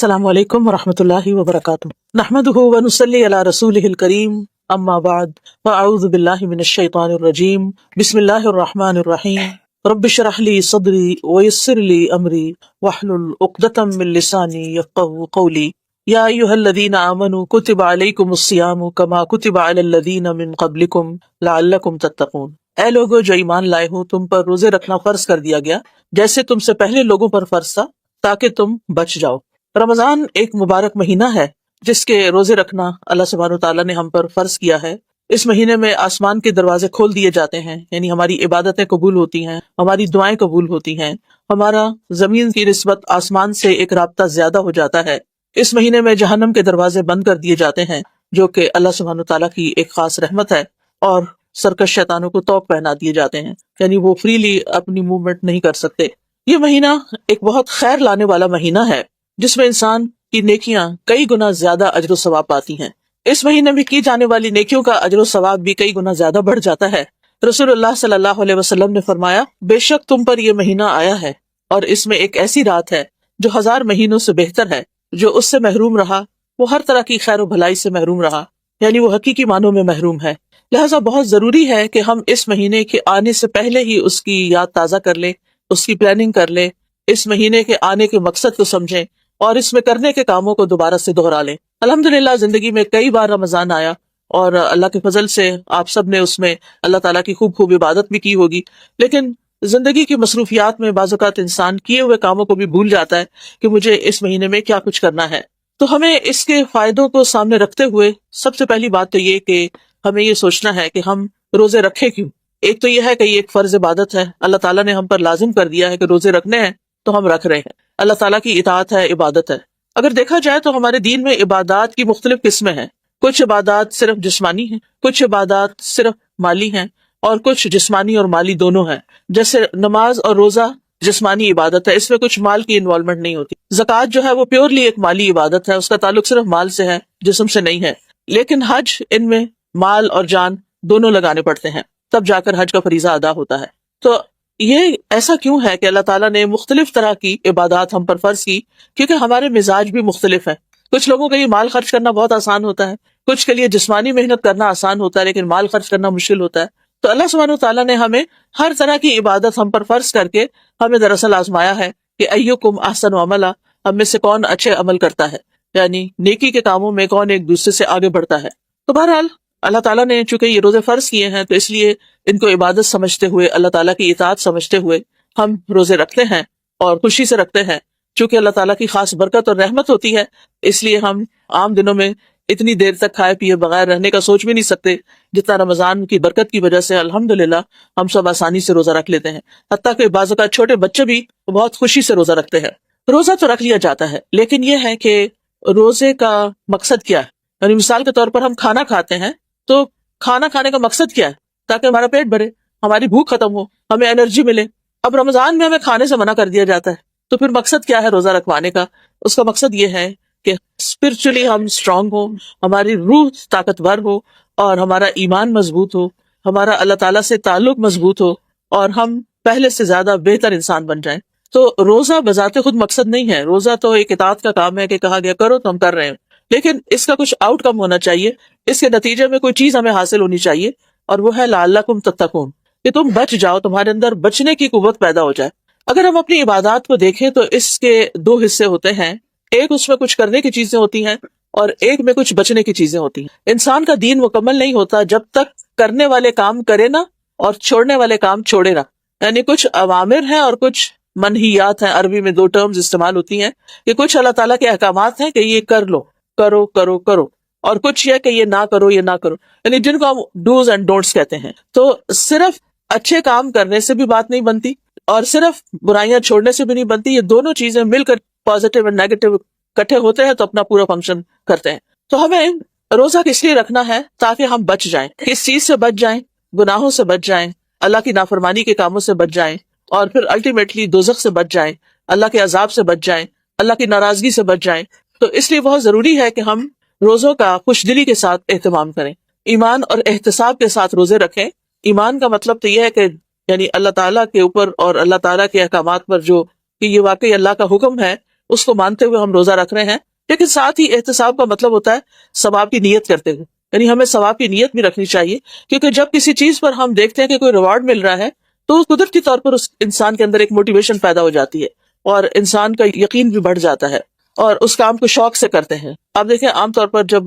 السلام علیکم ورحمۃ اللہ وبرکاتہ نحمده ونصلی علی رسولہ الکریم اما بعد فاعوذ باللہ من الشیطان الرجیم بسم اللہ الرحمن الرحیم رب اشرح لی صدری ویسر لی امری واحلل عقدۃ من لسانی یفقهوا قولی یا ایھا الذین آمنوا کتب علیکم الصیام کما کتب علی الذین من قبلکم لعلکم تتقون۔ اے لوگو جو ایمان لائے ہو، تم پر روزے رکھنا فرض کر دیا گیا جیسے تم سے پہلے لوگوں پر فرض تھا تاکہ تم بچ جاؤ۔ رمضان ایک مبارک مہینہ ہے جس کے روزے رکھنا اللہ سبحانہ وتعالیٰ نے ہم پر فرض کیا ہے۔ اس مہینے میں آسمان کے دروازے کھول دیے جاتے ہیں، یعنی ہماری عبادتیں قبول ہوتی ہیں، ہماری دعائیں قبول ہوتی ہیں، ہمارا زمین کی نسبت آسمان سے ایک رابطہ زیادہ ہو جاتا ہے۔ اس مہینے میں جہنم کے دروازے بند کر دیے جاتے ہیں جو کہ اللہ سبحانہ وتعالیٰ کی ایک خاص رحمت ہے، اور سرکش شیطانوں کو طوق پہنا دیے جاتے ہیں، یعنی وہ فریلی اپنی موومنٹ نہیں کر سکتے۔ یہ مہینہ ایک بہت خیر لانے والا مہینہ ہے جس میں انسان کی نیکیاں کئی گنا زیادہ اجر و ثواب پاتی ہیں۔ اس مہینے میں کی جانے والی نیکیوں کا اجر و ثواب بھی کئی گنا زیادہ بڑھ جاتا ہے۔ رسول اللہ صلی اللہ علیہ وسلم نے فرمایا، بے شک تم پر یہ مہینہ آیا ہے اور اس میں ایک ایسی رات ہے جو 1000 مہینوں سے بہتر ہے۔ جو اس سے محروم رہا وہ ہر طرح کی خیر و بھلائی سے محروم رہا، یعنی وہ حقیقی معنوں میں محروم ہے۔ لہٰذا بہت ضروری ہے کہ ہم اس مہینے کے آنے سے پہلے ہی اس کی یاد تازہ کر لیں، اس کی پلاننگ کر لیں، اس مہینے کے آنے کے مقصد کو سمجھیں اور اس میں کرنے کے کاموں کو دوبارہ سے دہرا لیں۔ الحمدللہ زندگی میں کئی بار رمضان آیا اور اللہ کے فضل سے آپ سب نے اس میں اللہ تعالیٰ کی خوب خوب عبادت بھی کی ہوگی، لیکن زندگی کی مصروفیات میں بعض اوقات انسان کیے ہوئے کاموں کو بھی بھول جاتا ہے کہ مجھے اس مہینے میں کیا کچھ کرنا ہے۔ تو ہمیں اس کے فائدوں کو سامنے رکھتے ہوئے سب سے پہلی بات تو یہ کہ ہمیں یہ سوچنا ہے کہ ہم روزے رکھیں کیوں۔ ایک تو یہ ہے کہ یہ ایک فرض عبادت ہے، اللہ تعالیٰ نے ہم پر لازم کر دیا ہے کہ روزے رکھنے ہیں تو ہم رکھ رہے ہیں۔ اللہ تعالیٰ کی اطاعت ہے، عبادت ہے۔ اگر دیکھا جائے تو ہمارے دین میں عبادات کی مختلف قسمیں ہیں۔ کچھ عبادات صرف جسمانی ہیں، کچھ عبادات صرف مالی ہیں، اور کچھ جسمانی اور مالی دونوں ہیں۔ جیسے نماز اور روزہ جسمانی عبادت ہے، اس میں کچھ مال کی انوالومنٹ نہیں ہوتی۔ زکوٰۃ جو ہے وہ پیورلی ایک مالی عبادت ہے، اس کا تعلق صرف مال سے ہے، جسم سے نہیں ہے۔ لیکن حج، ان میں مال اور جان دونوں لگانے پڑتے ہیں، تب جا کر حج کا فریضہ ادا ہوتا ہے۔ تو یہ ایسا کیوں ہے کہ اللہ تعالیٰ نے مختلف طرح کی عبادات ہم پر فرض کی؟ کیونکہ ہمارے مزاج بھی مختلف ہیں۔ کچھ لوگوں کے لیے مال خرچ کرنا بہت آسان ہوتا ہے، کچھ کے لیے جسمانی محنت کرنا آسان ہوتا ہے لیکن مال خرچ کرنا مشکل ہوتا ہے۔ تو اللہ سبحانہ وتعالیٰ نے ہمیں ہر طرح کی عبادت ہم پر فرض کر کے ہمیں دراصل آزمایا ہے کہ ایکم احسن عملا، ہم میں سے کون اچھے عمل کرتا ہے، یعنی نیکی کے کاموں میں کون ایک دوسرے سے آگے بڑھتا ہے۔ تو بہرحال اللہ تعالیٰ نے چونکہ یہ روزے فرض کیے ہیں تو اس لیے ان کو عبادت سمجھتے ہوئے، اللہ تعالیٰ کی اطاعت سمجھتے ہوئے ہم روزے رکھتے ہیں اور خوشی سے رکھتے ہیں۔ چونکہ اللہ تعالیٰ کی خاص برکت اور رحمت ہوتی ہے، اس لیے ہم عام دنوں میں اتنی دیر تک کھائے پیے بغیر رہنے کا سوچ بھی نہیں سکتے جتنا رمضان کی برکت کی وجہ سے الحمدللہ ہم سب آسانی سے روزہ رکھ لیتے ہیں۔ حتیٰ کہ بعض اوقات چھوٹے بچے بھی بہت خوشی سے روزہ رکھتے ہیں۔ روزہ تو رکھ لیا جاتا ہے، لیکن یہ ہے کہ روزے کا مقصد کیا ہے؟ یعنی مثال کے طور پر ہم کھانا کھاتے ہیں تو کھانا کھانے کا مقصد کیا ہے؟ تاکہ ہمارا پیٹ بھرے، ہماری بھوک ختم ہو، ہمیں انرجی ملے۔ اب رمضان میں ہمیں کھانے سے منع کر دیا جاتا ہے، تو پھر مقصد کیا ہے روزہ رکھوانے کا؟ اس کا مقصد یہ ہے کہ اسپرچولی ہم اسٹرانگ ہو، ہماری روح طاقتور ہو، اور ہمارا ایمان مضبوط ہو، ہمارا اللہ تعالیٰ سے تعلق مضبوط ہو، اور ہم پہلے سے زیادہ بہتر انسان بن جائیں۔ تو روزہ بذات خود مقصد نہیں ہے، روزہ تو ایک اطاعت کا کام ہے کہ کہا گیا کرو تو ہم کر رہے ہیں، لیکن اس کا کچھ آؤٹ کم ہونا چاہیے، اس کے نتیجے میں کوئی چیز ہمیں حاصل ہونی چاہیے، اور وہ ہے لعلکم تتقون، کہ تم بچ جاؤ، تمہارے اندر بچنے کی قوت پیدا ہو جائے۔ اگر ہم اپنی عبادات کو دیکھیں تو اس کے 2 حصے ہوتے ہیں، ایک اس میں کچھ کرنے کی چیزیں ہوتی ہیں اور ایک میں کچھ بچنے کی چیزیں ہوتی ہیں۔ انسان کا دین مکمل نہیں ہوتا جب تک کرنے والے کام کرے نا اور چھوڑنے والے کام چھوڑے نا، یعنی کچھ اوامر ہیں اور کچھ منہیات ہیں۔ عربی میں 2 ٹرمز استعمال ہوتی ہیں کہ کچھ اللہ تعالیٰ کے احکامات ہیں کہ یہ کر لو، کرو کرو کرو، اور کچھ یہ کہ یہ نہ کرو، یہ نہ کرو، یعنی جن کو ہم ڈوز اینڈ ڈونٹس کہتے ہیں۔ تو صرف اچھے کام کرنے سے بھی بات نہیں بنتی اور صرف برائیاں چھوڑنے سے بھی نہیں بنتی، یہ دونوں چیزیں مل کر پازیٹیو اور نیگیٹو اکٹھے ہوتے ہیں تو اپنا پورا فنکشن کرتے ہیں۔ تو ہمیں روزہ کس لیے رکھنا ہے؟ تاکہ ہم بچ جائیں، کس چیز سے بچ جائیں؟ گناہوں سے بچ جائیں، اللہ کی نافرمانی کے کاموں سے بچ جائیں، اور پھر الٹیمیٹلی دوزخ سے بچ جائیں، اللہ کے عذاب سے بچ جائیں، اللہ کی ناراضگی سے بچ جائیں۔ تو اس لیے بہت ضروری ہے کہ ہم روزوں کا خوش دلی کے ساتھ اہتمام کریں، ایمان اور احتساب کے ساتھ روزے رکھیں۔ ایمان کا مطلب تو یہ ہے کہ یعنی اللہ تعالیٰ کے اوپر اور اللہ تعالیٰ کے احکامات پر جو کہ یہ واقعی اللہ کا حکم ہے اس کو مانتے ہوئے ہم روزہ رکھ رہے ہیں، لیکن ساتھ ہی احتساب کا مطلب ہوتا ہے ثواب کی نیت کرتے ہوئے، یعنی ہمیں ثواب کی نیت بھی رکھنی چاہیے، کیونکہ جب کسی چیز پر ہم دیکھتے ہیں کہ کوئی ریوارڈ مل رہا ہے تو قدرتی طور پر اس انسان کے اندر ایک موٹیویشن پیدا ہو جاتی ہے اور انسان کا یقین بھی بڑھ جاتا ہے اور اس کام کو شوق سے کرتے ہیں۔ آپ دیکھیں عام طور پر جب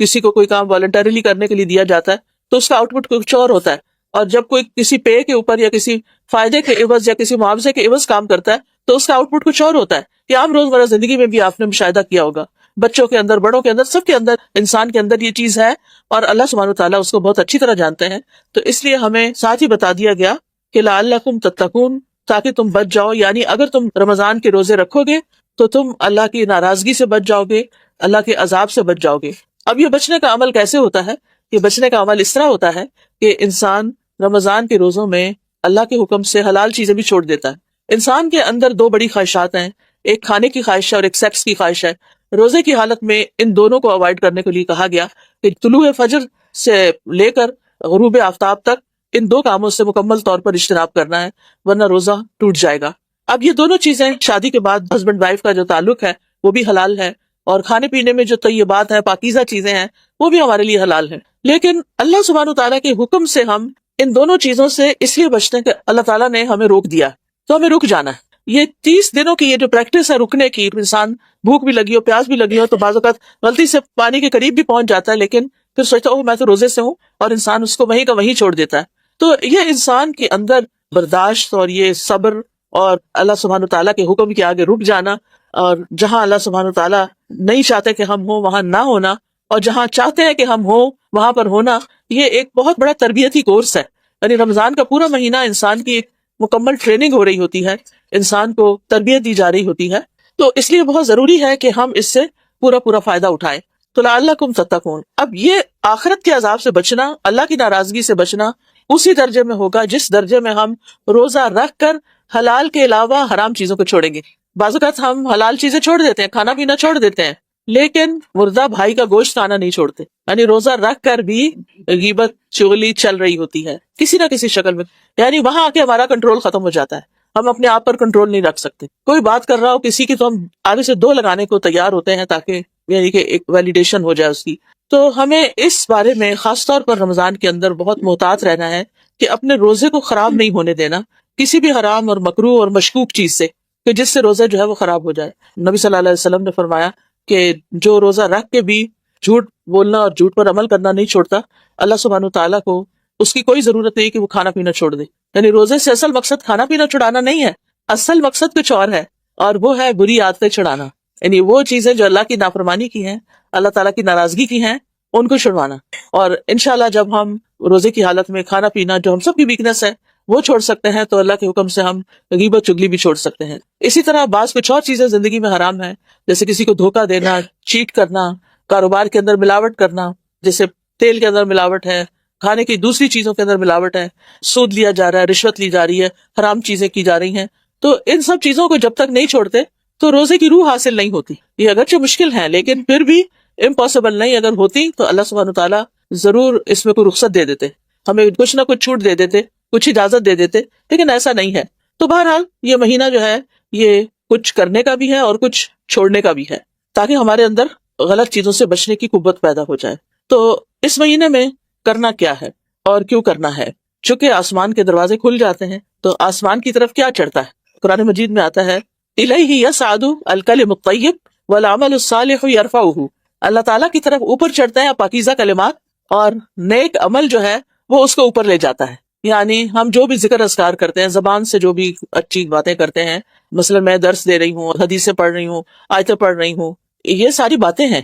کسی کو کوئی کام والنٹریلی کرنے کے لیے دیا جاتا ہے تو اس کا آؤٹ پٹ کچھ اور ہوتا ہے، اور جب کوئی کسی پے کے اوپر یا کسی فائدے کے عوض یا کسی معاوضے کے عوض کام کرتا ہے تو اس کا آؤٹ پٹ کچھ اور ہوتا ہے۔ یہ عام روزمرہ زندگی میں بھی آپ نے مشاہدہ کیا ہوگا، بچوں کے اندر، بڑوں کے اندر، سب کے اندر، انسان کے اندر یہ چیز ہے اور اللہ سبحانہ وتعالیٰ اس کو بہت اچھی طرح جانتے ہیں۔ تو اس لیے ہمیں ساتھ ہی بتا دیا گیا کہ لعلکم تتقون، تاکہ تم بچ جاؤ، یعنی اگر تم رمضان کے روزے رکھو گے تو تم اللہ کی ناراضگی سے بچ جاؤ گے، اللہ کے عذاب سے بچ جاؤ گے۔ اب یہ بچنے کا عمل کیسے ہوتا ہے؟ یہ بچنے کا عمل اس طرح ہوتا ہے کہ انسان رمضان کے روزوں میں اللہ کے حکم سے حلال چیزیں بھی چھوڑ دیتا ہے۔ انسان کے اندر دو بڑی خواہشات ہیں، ایک کھانے کی خواہش ہے اور ایک سیکس کی خواہش ہے۔ روزے کی حالت میں ان دونوں کو اوائڈ کرنے کے لیے کہا گیا کہ طلوع فجر سے لے کر غروب آفتاب تک ان دو کاموں سے مکمل طور پر اجتناب کرنا ہے، ورنہ روزہ ٹوٹ جائے گا۔ اب یہ دونوں چیزیں شادی کے بعد ہسبینڈ وائف کا جو تعلق ہے وہ بھی حلال ہے، اور کھانے پینے میں جو طیبات ہیں، پاکیزہ چیزیں ہیں، وہ بھی ہمارے لیے حلال ہیں۔ لیکن اللہ سبحانہ تعالیٰ کے حکم سے ہم ان دونوں چیزوں سے اس لیے بچتے ہیں کہ اللہ تعالیٰ نے ہمیں روک دیا، تو ہمیں رک جانا ہے۔ یہ 30 دنوں کی یہ جو پریکٹس ہے رکنے کی، انسان بھوک بھی لگی ہو، پیاس بھی لگی ہو تو بعض اوقات غلطی سے پانی کے قریب بھی پہنچ جاتا ہے، لیکن پھر سوچتا میں تو روزے سے ہوں، اور انسان اس کو وہیں کا وہیں چھوڑ دیتا ہے۔ تو یہ انسان کے اندر برداشت اور یہ صبر اور اللہ سبحانہ تعالیٰ کے حکم کے آگے رک جانا، اور جہاں اللہ سبحانہ تعالیٰ نہیں چاہتے کہ ہم ہوں وہاں نہ ہونا، اور جہاں چاہتے ہیں کہ ہم ہوں وہاں پر ہونا، یہ ایک بہت بڑا تربیتی کورس ہے۔ یعنی رمضان کا پورا مہینہ انسان کی ایک مکمل ٹریننگ ہو رہی ہوتی ہے، انسان کو تربیت دی جا رہی ہوتی ہے، تو اس لیے بہت ضروری ہے کہ ہم اس سے پورا فائدہ اٹھائیں۔ تو لعلکم تتقون، اب یہ آخرت کے عذاب سے بچنا، اللہ کی ناراضگی سے بچنا اسی درجے میں ہوگا جس درجے میں ہم روزہ رکھ کر حلال کے علاوہ حرام چیزوں کو چھوڑیں گے۔ بعض اوقات ہم حلال چیزیں چھوڑ دیتے ہیں، کھانا پینا چھوڑ دیتے ہیں، لیکن مردہ بھائی کا گوشت کھانا نہیں چھوڑتے، یعنی روزہ رکھ کر بھی غیبت چغلی چل رہی ہوتی ہے کسی نہ کسی شکل میں، یعنی وہاں آ کے ہمارا کنٹرول ختم ہو جاتا ہے، ہم اپنے آپ پر کنٹرول نہیں رکھ سکتے۔ کوئی بات کر رہا ہو کسی کی تو ہم آگے سے دو لگانے کو تیار ہوتے ہیں تاکہ یعنی کہ ایک ویلیڈیشن ہو جائے اس کی۔ تو ہمیں اس بارے میں خاص طور پر رمضان کے اندر بہت محتاط رہنا ہے کہ اپنے روزے کو خراب نہیں ہونے دینا کسی بھی حرام اور مکروہ اور مشکوک چیز سے، کہ جس سے روزہ جو ہے وہ خراب ہو جائے۔ نبی صلی اللہ علیہ وسلم نے فرمایا کہ جو روزہ رکھ کے بھی جھوٹ بولنا اور جھوٹ پر عمل کرنا نہیں چھوڑتا، اللہ سبحانہ تعالیٰ کو اس کی کوئی ضرورت نہیں کہ وہ کھانا پینا چھوڑ دے۔ یعنی روزے سے اصل مقصد کھانا پینا چھڑانا نہیں ہے، اصل مقصد کچھ اور ہے، اور وہ ہے بری عادتیں چھڑانا، یعنی وہ چیزیں جو اللہ کی نافرمانی کی ہیں، اللہ تعالیٰ کی ناراضگی کی ہیں، ان کو چھڑوانا۔ اور انشاءاللہ جب ہم روزے کی حالت میں کھانا پینا جو ہم سب کی ویکنس ہے وہ چھوڑ سکتے ہیں، تو اللہ کے حکم سے ہم غیبت چگلی بھی چھوڑ سکتے ہیں۔ اسی طرح بعض کچھ اور چیزیں زندگی میں حرام ہیں، جیسے کسی کو دھوکہ دینا، چیٹ کرنا، کاروبار کے اندر ملاوٹ کرنا، جیسے تیل کے اندر ملاوٹ ہے، کھانے کی دوسری چیزوں کے اندر ملاوٹ ہے، سود لیا جا رہا ہے، رشوت لی جا رہی ہے، حرام چیزیں کی جا رہی ہیں۔ تو ان سب چیزوں کو جب تک نہیں چھوڑتے تو روزے کی روح حاصل نہیں ہوتی۔ یہ اگرچہ مشکل ہے لیکن پھر بھی امپاسبل نہیں، اگر ہوتی تو اللہ سبحانہ تعالیٰ ضرور اس میں کوئی رخصت دے دیتے، ہمیں کچھ نہ کچھ چھوٹ دے دیتے، کچھ اجازت دے دیتے، لیکن ایسا نہیں ہے۔ تو بہرحال یہ مہینہ جو ہے یہ کچھ کرنے کا بھی ہے اور کچھ چھوڑنے کا بھی ہے، تاکہ ہمارے اندر غلط چیزوں سے بچنے کی قوت پیدا ہو جائے۔ تو اس مہینے میں کرنا کیا ہے اور کیوں کرنا ہے؟ چونکہ آسمان کے دروازے کھل جاتے ہیں تو آسمان کی طرف کیا چڑھتا ہے؟ قرآن مجید میں آتا ہے الیہ یصعد الکلم الطیب والعمل الصالح یرفعہ، اللہ تعالیٰ کی طرف اوپر چڑھتے ہیں پاکیزہ کلمات، اور نیک عمل جو ہے وہ اس کو اوپر لے جاتا ہے۔ یعنی ہم جو بھی ذکر اذکار کرتے ہیں، زبان سے جو بھی اچھی باتیں کرتے ہیں، مثلا میں درس دے رہی ہوں، حدیثیں پڑھ رہی ہوں، آیتیں پڑھ رہی ہوں، یہ ساری باتیں ہیں،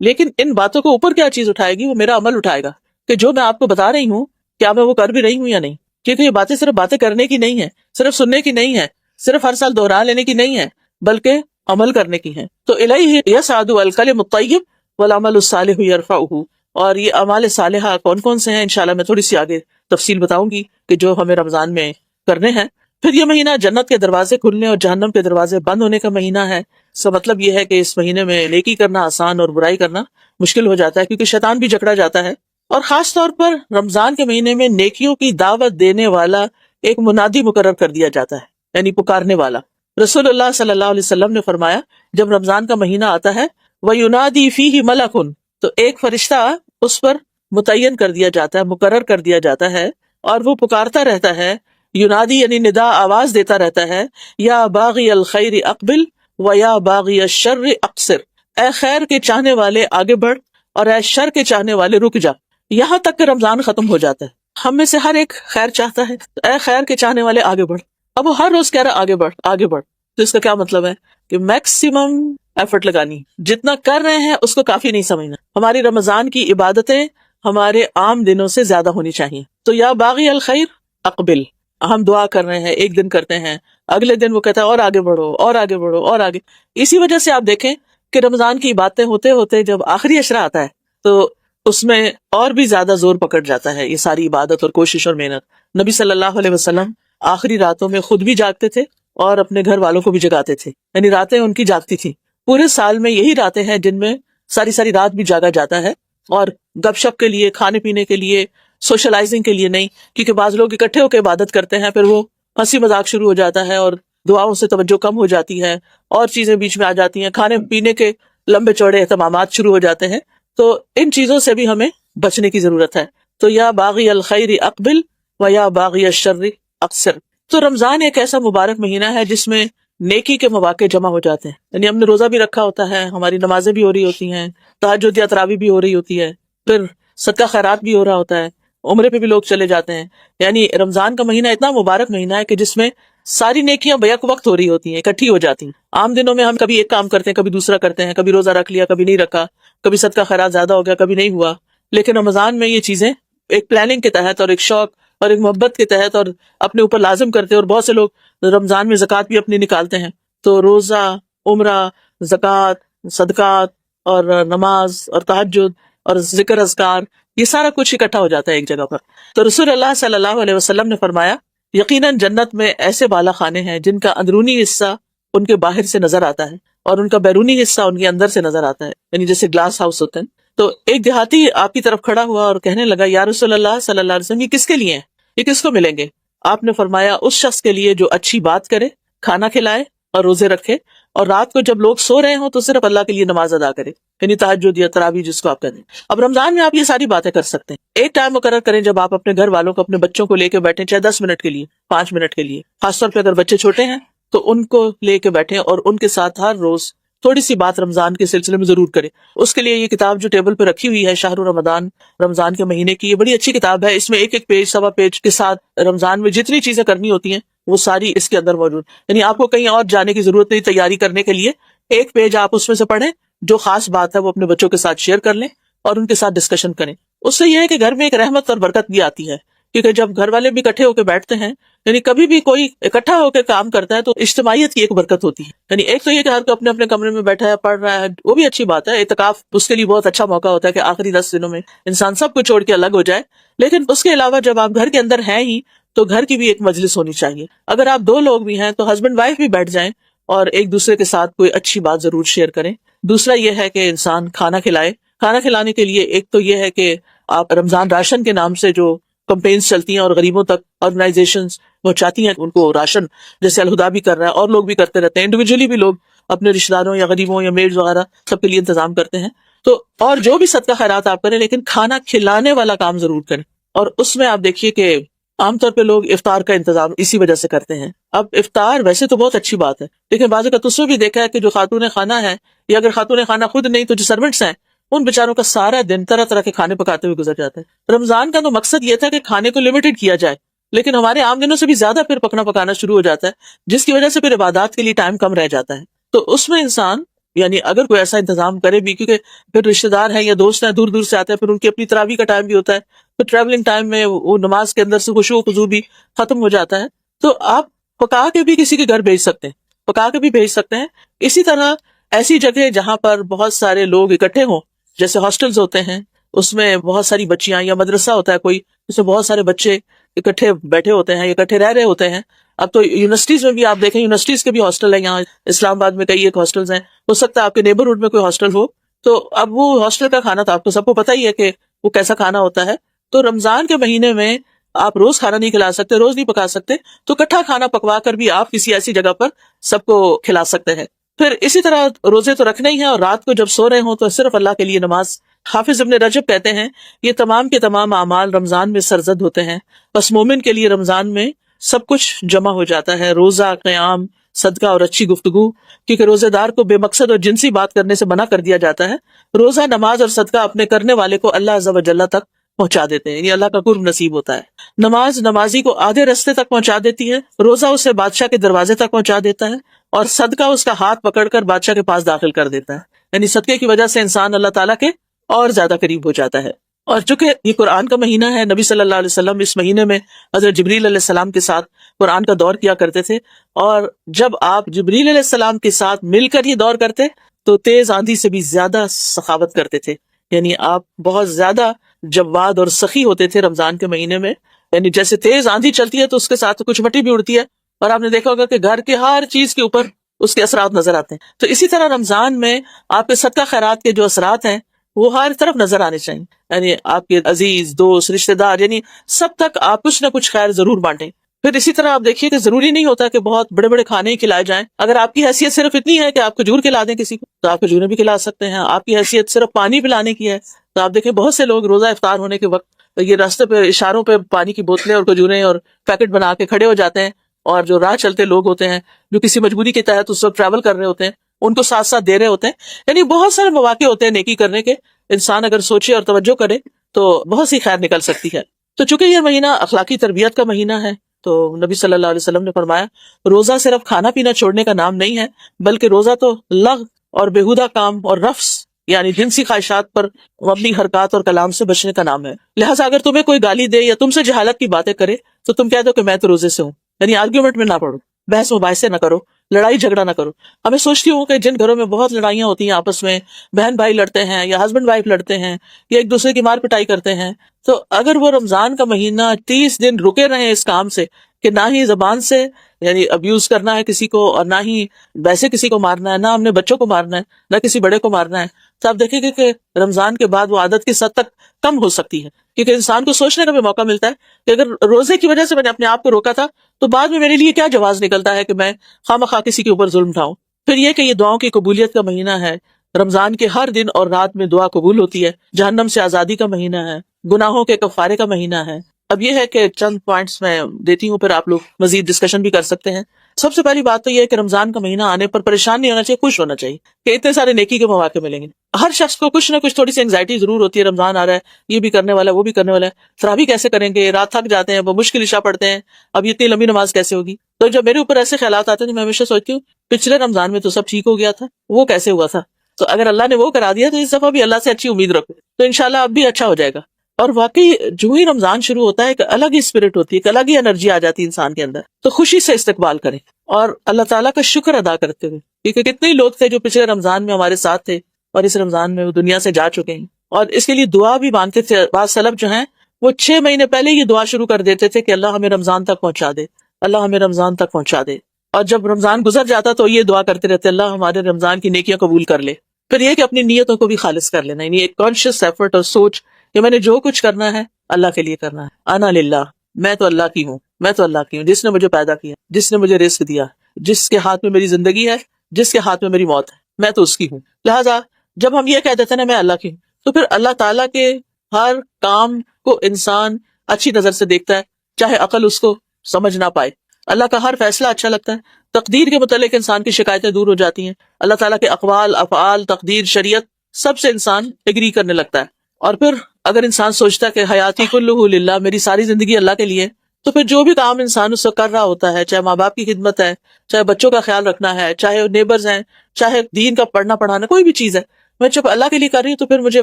لیکن ان باتوں کو اوپر کیا چیز اٹھائے گی؟ وہ میرا عمل اٹھائے گا، کہ جو میں آپ کو بتا رہی ہوں کیا میں وہ کر بھی رہی ہوں یا نہیں۔ کیونکہ یہ باتیں صرف باتیں کرنے کی نہیں ہے، صرف سننے کی نہیں ہے، صرف ہر سال دہرا لینے کی نہیں ہے، بلکہ عمل کرنے کی ہیں۔ تو الیہ یصعد الکلم الطیب والعمل الصالح یرفعہ، اور یہ اعمال صالحہ کون کون سے ہیں انشاءاللہ میں تھوڑی سی آگے تفصیل بتاؤں گی کہ جو ہمیں رمضان میں کرنے ہیں۔ پھر یہ مہینہ جنت کے دروازے کھلنے اور جہنم کے دروازے بند ہونے کا مہینہ ہے۔ اس کا مطلب یہ ہے کہ اس مہینے میں نیکی کرنا آسان اور برائی کرنا مشکل ہو جاتا ہے، کیونکہ شیطان بھی جکڑا جاتا ہے۔ اور خاص طور پر رمضان کے مہینے میں نیکیوں کی دعوت دینے والا ایک منادی مقرر کر دیا جاتا ہے، یعنی پکارنے والا۔ رسول اللہ صلی اللہ علیہ وسلم نے فرمایا جب رمضان کا مہینہ آتا ہے وَيُنَادِي فِيهِ مَلَكٌ، تو ایک فرشتہ اس پر متعین کر دیا جاتا ہے، مقرر کر دیا جاتا ہے، اور وہ پکارتا رہتا ہے، ینادی یعنی ندا آواز دیتا رہتا ہے، یا باغی الخیر اقبل و یا باغی الشر اقصر، اے خیر کے چاہنے والے آگے بڑھ اور اے شر کے چاہنے والے رک جا، یہاں تک کہ رمضان ختم ہو جاتا ہے۔ ہم میں سے ہر ایک خیر چاہتا ہے، تو اے خیر کے چاہنے والے آگے بڑھ، اب وہ ہر روز کہہ رہا آگے بڑھ آگے بڑھ، تو اس کا کیا مطلب ہے کہ میکسیمم ایفرٹ لگانی، جتنا کر رہے ہیں اس کو کافی نہیں سمجھنا۔ ہماری رمضان کی عبادتیں ہمارے عام دنوں سے زیادہ ہونی چاہیے۔ تو یا باغی الخیر اقبل، ہم دعا کر رہے ہیں، ایک دن کرتے ہیں، اگلے دن وہ کہتا ہے اور آگے بڑھو اور آگے بڑھو اور آگے۔ اسی وجہ سے آپ دیکھیں کہ رمضان کی باتیں ہوتے ہوتے جب آخری عشرہ آتا ہے تو اس میں اور بھی زیادہ زور پکڑ جاتا ہے یہ ساری عبادت اور کوشش اور محنت۔ نبی صلی اللہ علیہ وسلم آخری راتوں میں خود بھی جاگتے تھے اور اپنے گھر والوں کو بھی جگاتے تھے، یعنی راتیں ان کی جاگتی تھی۔ پورے سال میں یہی راتیں ہیں جن میں ساری ساری رات بھی جاگا جاتا ہے، اور گپ شپ کے لیے، کھانے پینے کے لیے، سوشلائزنگ کے لیے نہیں، کیونکہ بعض لوگ اکٹھے ہو کے عبادت کرتے ہیں، پھر وہ ہنسی مذاق شروع ہو جاتا ہے اور دعاؤں سے توجہ کم ہو جاتی ہے، اور چیزیں بیچ میں آ جاتی ہیں، کھانے پینے کے لمبے چوڑے اہتمامات شروع ہو جاتے ہیں، تو ان چیزوں سے بھی ہمیں بچنے کی ضرورت ہے۔ تو یا باغی الخیر اقبل و یا باغی الشر اقصر۔ تو رمضان ایک ایسا مبارک مہینہ ہے جس میں نیکی کے مواقع جمع ہو جاتے ہیں، یعنی ہم نے روزہ بھی رکھا ہوتا ہے، ہماری نمازیں بھی ہو رہی ہوتی ہیں، تہجد یا تراویح بھی ہو رہی ہوتی ہے، پھر صدقہ خیرات بھی ہو رہا ہوتا ہے، عمرے پہ بھی لوگ چلے جاتے ہیں۔ یعنی رمضان کا مہینہ اتنا مبارک مہینہ ہے کہ جس میں ساری نیکیاں بیک وقت ہو رہی ہوتی ہیں، اکٹھی ہو جاتی ہیں۔ عام دنوں میں ہم کبھی ایک کام کرتے ہیں، کبھی دوسرا کرتے ہیں، کبھی روزہ رکھ لیا، کبھی نہیں رکھا، کبھی صدقہ خیرات زیادہ ہو گیا، کبھی نہیں ہوا، لیکن رمضان میں یہ چیزیں ایک پلاننگ کے تحت اور ایک شوق اور ایک محبت کے تحت اور اپنے اوپر لازم کرتے ہیں۔ اور بہت سے لوگ رمضان میں زکوٰۃ بھی اپنی نکالتے ہیں، تو روزہ، عمرہ، زکوٰۃ، صدقات اور نماز اور تہجد اور ذکر اذکار، یہ سارا کچھ اکٹھا ہو جاتا ہے ایک جگہ پر۔ تو رسول اللہ صلی اللہ علیہ وسلم نے فرمایا یقیناً جنت میں ایسے بالا خانے ہیں جن کا اندرونی حصہ ان کے باہر سے نظر آتا ہے اور ان کا بیرونی حصہ ان کے اندر سے نظر آتا ہے، یعنی جیسے گلاس ہاؤس ہوتے ہیں۔ تو ایک دیہاتی آپ کی طرف کھڑا ہوا اور کہنے لگا یا رسول اللہ صلی اللہ علیہ وسلم، یہ کس کے لیے ہیں، یہ کس کو ملیں گے؟ آپ نے فرمایا اس شخص کے لیے جو اچھی بات کرے، کھانا کھلائے اور روزے رکھے، اور رات کو جب لوگ سو رہے ہوں تو صرف اللہ کے لیے نماز ادا کرے، یعنی تہجد یا تراویح جس کو آپ کہتے ہیں۔ اب رمضان میں آپ یہ ساری باتیں کر سکتے ہیں۔ ایک ٹائم مقرر کریں جب آپ اپنے گھر والوں کو، اپنے بچوں کو لے کے بیٹھیں، چاہے 10 منٹ کے لیے، 5 منٹ کے لیے، خاص طور پہ اگر بچے چھوٹے ہیں تو ان کو لے کے بیٹھیں اور ان کے ساتھ ہر روز تھوڑی سی بات رمضان کے سلسلے میں ضرور کریں۔ اس کے لیے یہ کتاب جو ٹیبل پہ رکھی ہوئی ہے شہر رمضان، رمضان کے مہینے کی، یہ بڑی اچھی کتاب ہے۔ اس میں ایک ایک پیج، سوا پیج کے ساتھ رمضان میں جتنی چیزیں کرنی ہوتی ہیں وہ ساری اس کے اندر موجود، یعنی آپ کو کہیں اور جانے کی ضرورت نہیں تیاری کرنے کے لیے۔ ایک پیج آپ اس میں سے پڑھیں، جو خاص بات ہے وہ اپنے بچوں کے ساتھ شیئر کر لیں اور ان کے ساتھ ڈسکشن کریں۔ اس سے یہ ہے کہ گھر میں ایک رحمت اور برکت بھی آتی ہے، کیونکہ جب گھر والے بھی اکٹھے ہو کے بیٹھتے ہیں، یعنی کبھی بھی کوئی اکٹھا ہو کے کام کرتا ہے تو اجتماعیت کی ایک برکت ہوتی ہے۔ یعنی ایک تو یہ کہ ہر کوئی اپنے اپنے کمرے میں بیٹھا ہے، پڑھ رہا ہے، وہ بھی اچھی بات ہے، اعتکاف اس کے لیے بہت اچھا موقع ہوتا ہے کہ آخری 10 دنوں میں انسان سب کو چھوڑ کے الگ ہو جائے۔ لیکن اس کے علاوہ جب آپ گھر کے اندر ہیں ہی تو گھر کی بھی ایک مجلس ہونی چاہیے۔ اگر آپ 2 لوگ بھی ہیں تو ہسبینڈ وائف بھی بیٹھ جائیں اور ایک دوسرے کے ساتھ کوئی اچھی بات ضرور شیئر کریں۔ دوسرا یہ ہے کہ انسان کھانا کھلائے۔ کھانا کھلانے کے لیے ایک تو یہ ہے کہ آپ رمضان راشن کے نام سے جو کمپینز چلتی ہیں اور غریبوں تک آرگنائزیشنز پہنچاتی ہیں ان کو راشن، جیسے الہدا بھی کر رہا ہے اور لوگ بھی کرتے رہتے ہیں، انڈیویجولی بھی لوگ اپنے رشتہ داروں یا غریبوں یا میڈز وغیرہ سب کے لیے انتظام کرتے ہیں۔ تو اور جو بھی صدقہ خیرات آپ کریں، لیکن کھانا کھلانے والا کام ضرور کریں۔ اور اس میں آپ دیکھیے کہ عام طور پہ لوگ افطار کا انتظام اسی وجہ سے کرتے ہیں۔ اب افطار ویسے تو بہت اچھی بات ہے، لیکن بعض اوقات اس میں بھی دیکھا ہے کہ جو خاتون خانہ ہے، یا اگر خاتون خانہ خود نہیں تو جو سرونٹس ہیں، ان بیچاروں کا سارا دن طرح طرح کے کھانے پکاتے ہوئے گزر جاتا ہے۔ رمضان کا تو مقصد یہ تھا کہ کھانے کو لمیٹڈ کیا جائے، لیکن ہمارے عام دنوں سے بھی زیادہ پھر پکانا شروع ہو جاتا ہے، جس کی وجہ سے پھر عبادات کے لیے ٹائم کم رہ جاتا ہے۔ تو اس میں انسان یعنی اگر کوئی ایسا انتظام کرے بھی، کیونکہ پھر رشتہ دار ہیں یا دوست ہیں دور دور سے آتے ہیں، پھر ان کی اپنی تراویح کا ٹائم بھی ہوتا ہے، پھر ٹریولنگ ٹائم میں وہ نماز کے اندر سے خشوع و خضوع بھی ختم ہو جاتا ہے، تو آپ پکا کے بھی کسی کے گھر بھیج سکتے ہیں، پکا کے بھی بھیج سکتے ہیں۔ اسی طرح ایسی جگہ جہاں پر بہت سارے لوگ اکٹھے ہوں، جیسے ہاسٹلز ہوتے ہیں، اس میں بہت ساری بچیاں، یا مدرسہ ہوتا ہے کوئی جس میں بہت سارے بچے اکٹھے بیٹھے ہوتے ہیں، اکٹھے رہ رہے ہوتے ہیں۔ اب تو یونیورسٹیز میں بھی آپ دیکھیں، یونیورسٹیز کے بھی ہاسٹل ہیں، یہاں اسلام آباد میں کئی ایک ہاسٹلز ہیں، ہو سکتا ہے آپ کے نیبرہڈ میں کوئی ہاسٹل ہو، تو اب وہ ہاسٹل کا کھانا تو آپ کو سب کو پتہ ہی ہے کہ وہ کیسا کھانا ہوتا ہے۔ تو رمضان کے مہینے میں آپ روز کھانا نہیں کھلا سکتے، روز نہیں پکا سکتے، تو کٹھا کھانا پکوا کر بھی آپ کسی ایسی جگہ پر سب کو کھلا سکتے ہیں۔ پھر اسی طرح روزے تو رکھنے ہی ہیں، اور رات کو جب سو رہے ہوں تو صرف اللہ کے لیے نماز۔ حافظ ابن رجب کہتے ہیں یہ تمام کے تمام اعمال رمضان میں سرزد ہوتے ہیں، بس مومن کے لیے رمضان میں سب کچھ جمع ہو جاتا ہے، روزہ، قیام، صدقہ اور اچھی گفتگو، کیونکہ روزے دار کو بے مقصد اور جنسی بات کرنے سے منع کر دیا جاتا ہے۔ روزہ، نماز اور صدقہ اپنے کرنے والے کو اللہ عز و جل تک پہنچا دیتے ہیں، یعنی اللہ کا قرب نصیب ہوتا ہے۔ نماز نمازی کو آدھے رستے تک پہنچا دیتی ہے، روزہ اسے بادشاہ کے دروازے تک پہنچا دیتا ہے، اور صدقہ اس کا ہاتھ پکڑ کر بادشاہ کے پاس داخل کر دیتا ہے، یعنی صدقے کی وجہ سے انسان اللہ تعالیٰ کے اور زیادہ قریب ہو جاتا ہے۔ اور چونکہ یہ قرآن کا مہینہ ہے، نبی صلی اللہ علیہ وسلم اس مہینے میں حضرت جبریل علیہ السلام کے ساتھ قرآن کا دور کیا کرتے تھے، اور جب آپ جبریل علیہ السلام کے ساتھ مل کر یہ دور کرتے تو تیز آندھی سے بھی زیادہ سخاوت کرتے تھے، یعنی آپ بہت زیادہ جواد اور سخی ہوتے تھے رمضان کے مہینے میں، یعنی جیسے تیز آندھی چلتی ہے تو اس کے ساتھ کچھ مٹی بھی اڑتی ہے، اور آپ نے دیکھا ہوگا کہ گھر کے ہر چیز کے اوپر اس کے اثرات نظر آتے ہیں۔ تو اسی طرح رمضان میں آپ کے صدقہ خیرات کے جو اثرات ہیں وہ ہر طرف نظر آنے چاہیے، یعنی آپ کے عزیز، دوست، رشتہ دار، یعنی سب تک آپ کچھ نہ کچھ خیر ضرور بانٹیں۔ پھر اسی طرح آپ دیکھیے کہ ضروری نہیں ہوتا کہ بہت بڑے بڑے کھانے ہی کھلائے جائیں، اگر آپ کی حیثیت صرف اتنی ہے کہ آپ کھجور کھلا دیں کسی کو تو آپ کھجوریں بھی کھلا سکتے ہیں، آپ کی حیثیت صرف پانی پلانے کی ہے تو آپ دیکھیں بہت سے لوگ روزہ افطار ہونے کے وقت یہ راستے پہ اشاروں پہ پانی کی بوتلیں اور کھجوریں اور پیکٹ بنا کے کھڑے ہو جاتے ہیں، اور جو راہ چلتے لوگ ہوتے ہیں جو کسی مجبوری کے تحت اس وقت ٹریول کر رہے ہوتے ہیں ان کو ساتھ ساتھ دے رہے ہوتے ہیں، یعنی بہت سارے مواقع ہوتے ہیں نیکی کرنے کے، انسان اگر سوچے اور توجہ کرے تو بہت سی خیر نکل سکتی ہے۔ تو چونکہ یہ مہینہ اخلاقی تربیت کا مہینہ ہے تو نبی صلی اللہ علیہ وسلم نے فرمایا روزہ صرف کھانا پینا چھوڑنے کا نام نہیں ہے، بلکہ روزہ تو لغو اور بےہودہ کام اور رفث یعنی جنسی خواہشات پر مبنی حرکات اور کلام سے بچنے کا نام ہے۔ لہٰذا اگر تمہیں کوئی گالی دے یا تم سے جہالت کی باتیں کرے تو تم کہہ دو کہ میں تو روزے سے ہوں، یعنی آرگیومنٹ میں نہ پڑو، بحث مباحثے نہ کرو، لڑائی جھگڑا نہ کرو۔ ہمیں سوچتی ہوں کہ جن گھروں میں بہت لڑائیاں ہوتی ہیں آپس میں، بہن بھائی لڑتے ہیں یا ہسبینڈ وائف لڑتے ہیں یا ایک دوسرے کی مار پٹائی کرتے ہیں، تو اگر وہ رمضان کا مہینہ 30 دن رکے رہے اس کام سے کہ نہ ہی زبان سے یعنی ابیوز کرنا ہے کسی کو، اور نہ ہی ویسے کسی کو مارنا ہے، نہ ہم نے بچوں کو مارنا ہے، نہ کسی بڑے کو مارنا ہے، تو آپ دیکھیں گے کہ رمضان کے بعد وہ عادت کی حد تک کم ہو سکتی ہے، کیونکہ انسان کو سوچنے کا بھی موقع ملتا ہے کہ اگر روزے کی وجہ سے میں نے اپنے آپ کو روکا تھا تو بعد میں میرے لیے کیا جواز نکلتا ہے کہ میں خواہ کسی کے اوپر ظلم اٹھاؤں۔ پھر یہ کہ یہ دعاؤں کی قبولیت کا مہینہ ہے، رمضان کے ہر دن اور رات میں دعا قبول ہوتی ہے، جہنم سے آزادی کا مہینہ ہے، گناہوں کے کفارے کا مہینہ ہے۔ اب یہ ہے کہ چند پوائنٹس میں دیتی ہوں، پھر آپ لوگ مزید ڈسکشن بھی کر سکتے ہیں۔ سب سے پہلی بات تو یہ ہے کہ رمضان کا مہینہ آنے پر پریشان نہیں ہونا چاہیے، خوش ہونا چاہیے کہ اتنے سارے نیکی کے مواقع ملیں گے۔ ہر شخص کو کچھ نہ کچھ تھوڑی سی انگزائٹی ضرور ہوتی ہے، رمضان آ رہا ہے، یہ بھی کرنے والا ہے، وہ بھی کرنے والا ہے، تراویح کیسے کریں گے، رات تھک جاتے ہیں، وہ مشکل عشاء پڑھتے ہیں، اب اتنی لمبی نماز کیسے ہوگی۔ تو جب میرے اوپر ایسے خیالات آتے ہیں تو میں ہمیشہ سوچتی ہوں پچھلے رمضان میں تو سب ٹھیک ہو گیا تھا، وہ کیسے ہوا تھا، تو اگر اللہ نے وہ کرا دیا تو اس دفعہ بھی اللہ سے اچھی امید رکھو تو انشاءاللہ اب بھی اچھا ہو جائے گا۔ اور واقعی جو ہی رمضان شروع ہوتا ہے ایک الگ ہی اسپرٹ ہوتی ہے، ایک الگ ہی انرجی آ جاتی ہے انسان کے اندر، تو خوشی سے استقبال کریں اور اللہ تعالیٰ کا شکر ادا کرتے ہوئے، کیونکہ کتنے لوگ تھے جو پچھلے رمضان میں ہمارے ساتھ تھے اور اس رمضان میں وہ دنیا سے جا چکے ہیں، اور اس کے لیے دعا بھی مانگتے تھے۔ بعض سلف جو ہیں وہ 6 مہینے پہلے یہ دعا شروع کر دیتے تھے کہ اللہ ہمیں رمضان تک پہنچا دے، اللہ ہمیں رمضان تک پہنچا دے، اور جب رمضان گزر جاتا تو یہ دعا کرتے رہتے اللہ ہمارے رمضان کی نیکیاں قبول کر لے۔ پھر یہ کہ اپنی نیتوں کو بھی خالص کر لینا، یعنی ایک کانشیس ایفرٹ اور سوچ کہ میں نے جو کچھ کرنا ہے اللہ کے لیے کرنا ہے، انا للہ، میں تو اللہ کی ہوں، میں تو اللہ کی ہوں، جس نے مجھے پیدا کیا، جس نے مجھے رزق دیا، جس کے ہاتھ میں میری زندگی ہے، جس کے ہاتھ میں میری موت ہے، میں تو اس کی ہوں۔ لہٰذا جب ہم یہ کہہ دیتے ہیں نا میں اللہ کی ہوں، تو پھر اللہ تعالیٰ کے ہر کام کو انسان اچھی نظر سے دیکھتا ہے، چاہے عقل اس کو سمجھ نہ پائے، اللہ کا ہر فیصلہ اچھا لگتا ہے، تقدیر کے متعلق انسان کی شکایتیں دور ہو جاتی ہیں، اللہ تعالیٰ کے اقوال، افعال، تقدیر، شریعت سب سے انسان ایگری کرنے لگتا ہے۔ اور پھر اگر انسان سوچتا ہے کہ حیاتی کلہ للہ، میری ساری زندگی اللہ کے لیے، تو پھر جو بھی کام انسان اس وقت کر رہا ہوتا ہے، چاہے ماں باپ کی خدمت ہے، چاہے بچوں کا خیال رکھنا ہے، چاہے نیبرز ہیں، چاہے دین کا پڑھنا پڑھانا، کوئی بھی چیز ہے، میں جب اللہ کے لیے کر رہی ہوں تو پھر مجھے